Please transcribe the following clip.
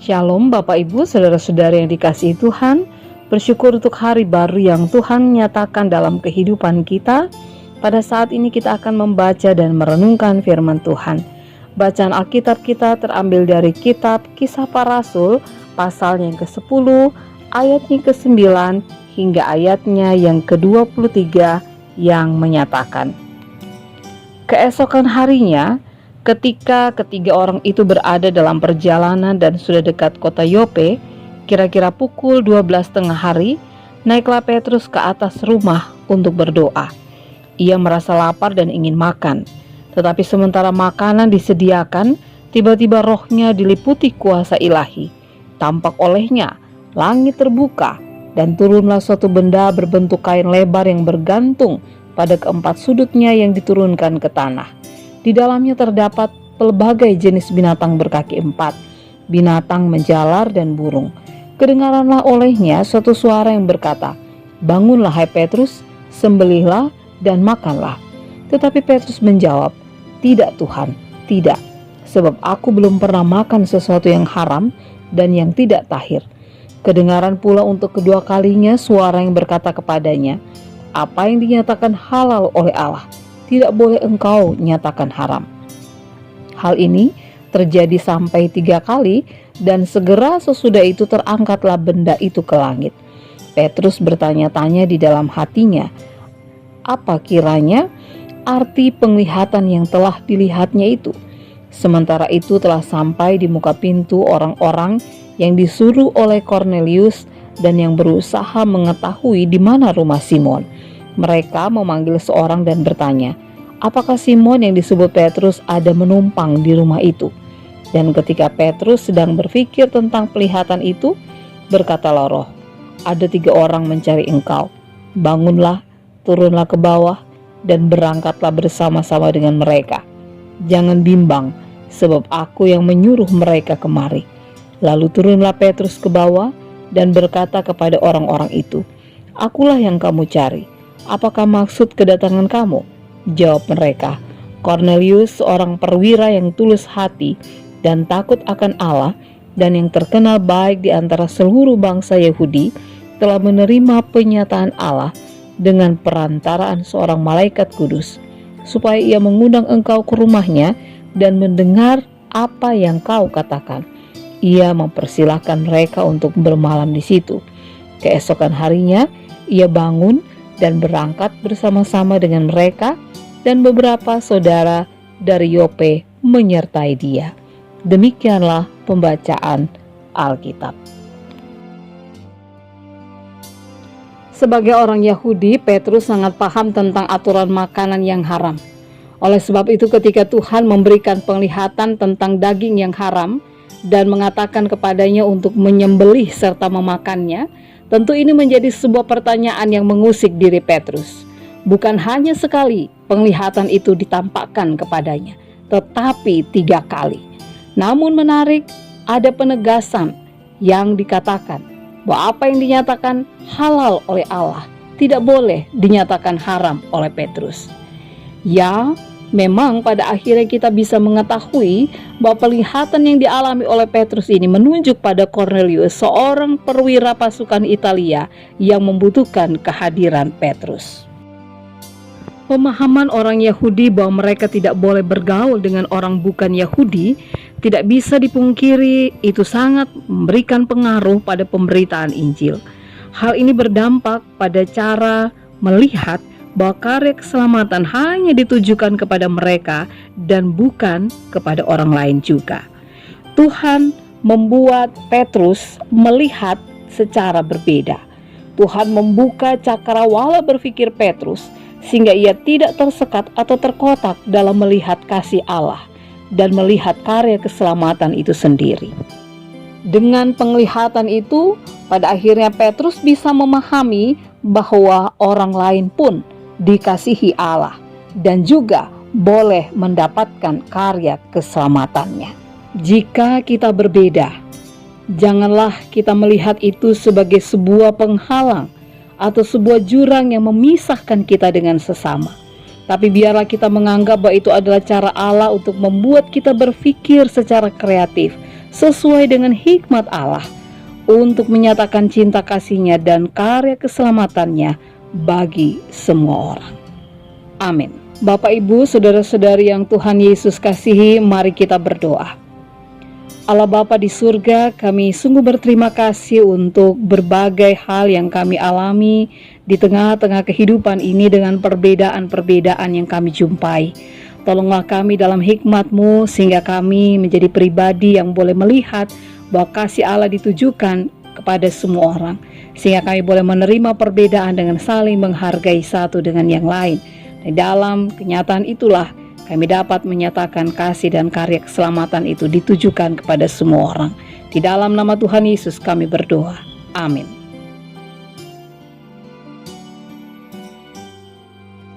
Shalom Bapak Ibu, Saudara-saudari yang dikasihi Tuhan. Bersyukur untuk hari baru yang Tuhan nyatakan dalam kehidupan kita. Pada saat ini kita akan membaca dan merenungkan firman Tuhan. Bacaan Alkitab kita terambil dari kitab Kisah Para Rasul, pasalnya yang ke-10, ayatnya ke-9 hingga ayatnya yang ke-23 yang menyatakan. Keesokan harinya, ketika ketiga orang itu berada dalam perjalanan dan sudah dekat kota Yope, kira-kira pukul 12 tengah hari, naiklah Petrus ke atas rumah untuk berdoa. Ia merasa lapar dan ingin makan. Tetapi sementara makanan disediakan, tiba-tiba rohnya diliputi kuasa ilahi. Tampak olehnya, langit terbuka, dan turunlah suatu benda berbentuk kain lebar yang bergantung pada keempat sudutnya yang diturunkan ke tanah. Di dalamnya terdapat pelbagai jenis binatang berkaki empat, binatang menjalar dan burung. Kedengaranlah olehnya suatu suara yang berkata, "Bangunlah hai Petrus, sembelihlah dan makanlah." Tetapi Petrus menjawab, "Tidak Tuhan, tidak, sebab aku belum pernah makan sesuatu yang haram dan yang tidak tahir." Kedengaran pula untuk kedua kalinya suara yang berkata kepadanya, "Apa yang dinyatakan halal oleh Allah, tidak boleh engkau nyatakan haram." Hal ini terjadi sampai 3 kali, dan segera sesudah itu terangkatlah benda itu ke langit. Petrus bertanya-tanya di dalam hatinya, apa kiranya arti penglihatan yang telah dilihatnya itu? Sementara itu telah sampai di muka pintu orang-orang yang disuruh oleh Kornelius dan yang berusaha mengetahui di mana rumah Simon. Mereka memanggil seorang dan bertanya, apakah Simon yang disebut Petrus ada menumpang di rumah itu? Dan ketika Petrus sedang berpikir tentang penglihatan itu, berkatalah roh, ada 3 orang mencari engkau. Bangunlah, turunlah ke bawah, dan berangkatlah bersama-sama dengan mereka. Jangan bimbang, sebab aku yang menyuruh mereka kemari. Lalu turunlah Petrus ke bawah dan berkata kepada orang-orang itu, akulah yang kamu cari. Apakah maksud kedatangan kamu? Jawab mereka, Kornelius, seorang perwira yang tulus hati dan takut akan Allah dan yang terkenal baik di antara seluruh bangsa Yahudi, telah menerima penyataan Allah dengan perantaraan seorang malaikat kudus, supaya ia mengundang engkau ke rumahnya dan mendengar apa yang kau katakan. Ia mempersilahkan mereka untuk bermalam di situ. Keesokan harinya ia bangun dan berangkat bersama-sama dengan mereka, dan beberapa saudara dari Yope menyertai dia. Demikianlah pembacaan Alkitab. Sebagai orang Yahudi, Petrus sangat paham tentang aturan makanan yang haram. Oleh sebab itu, ketika Tuhan memberikan penglihatan tentang daging yang haram dan mengatakan kepadanya untuk menyembelih serta memakannya, tentu ini menjadi sebuah pertanyaan yang mengusik diri Petrus. Bukan hanya sekali penglihatan itu ditampakkan kepadanya, tetapi 3 kali. Namun menarik, ada penegasan yang dikatakan bahwa apa yang dinyatakan halal oleh Allah tidak boleh dinyatakan haram oleh Petrus. Ya, memang pada akhirnya kita bisa mengetahui bahwa penglihatan yang dialami oleh Petrus ini menunjuk pada Kornelius, seorang perwira pasukan Italia yang membutuhkan kehadiran Petrus. Pemahaman orang Yahudi bahwa mereka tidak boleh bergaul dengan orang bukan Yahudi tidak bisa dipungkiri, itu sangat memberikan pengaruh pada pemberitaan Injil. Hal ini berdampak pada cara melihat bahwa karya keselamatan hanya ditujukan kepada mereka dan bukan kepada orang lain juga. Tuhan membuat Petrus melihat secara berbeda. Tuhan membuka cakrawala berpikir Petrus sehingga ia tidak tersekat atau terkotak dalam melihat kasih Allah dan melihat karya keselamatan itu sendiri. Dengan penglihatan itu, pada akhirnya Petrus bisa memahami bahwa orang lain pun dikasihi Allah dan juga boleh mendapatkan karya keselamatannya. Jika kita berbeda, janganlah kita melihat itu sebagai sebuah penghalang atau sebuah jurang yang memisahkan kita dengan sesama. Tapi biarlah kita menganggap bahwa itu adalah cara Allah untuk membuat kita berpikir secara kreatif, sesuai dengan hikmat Allah untuk menyatakan cinta kasih-Nya dan karya keselamatannya bagi semua orang. Amin. Bapak, Ibu, saudara-saudari yang Tuhan Yesus kasihi, mari kita berdoa. Allah Bapa di surga, kami sungguh berterima kasih untuk berbagai hal yang kami alami di tengah-tengah kehidupan ini dengan perbedaan-perbedaan yang kami jumpai. Tolonglah kami dalam hikmat-Mu sehingga kami menjadi pribadi yang boleh melihat bahwa kasih Allah ditujukan kepada semua orang, sehingga kami boleh menerima perbedaan dengan saling menghargai satu dengan yang lain. Di dalam kenyataan itulah kami dapat menyatakan kasih dan karya keselamatan itu ditujukan kepada semua orang. Di dalam nama Tuhan Yesus kami berdoa. Amin.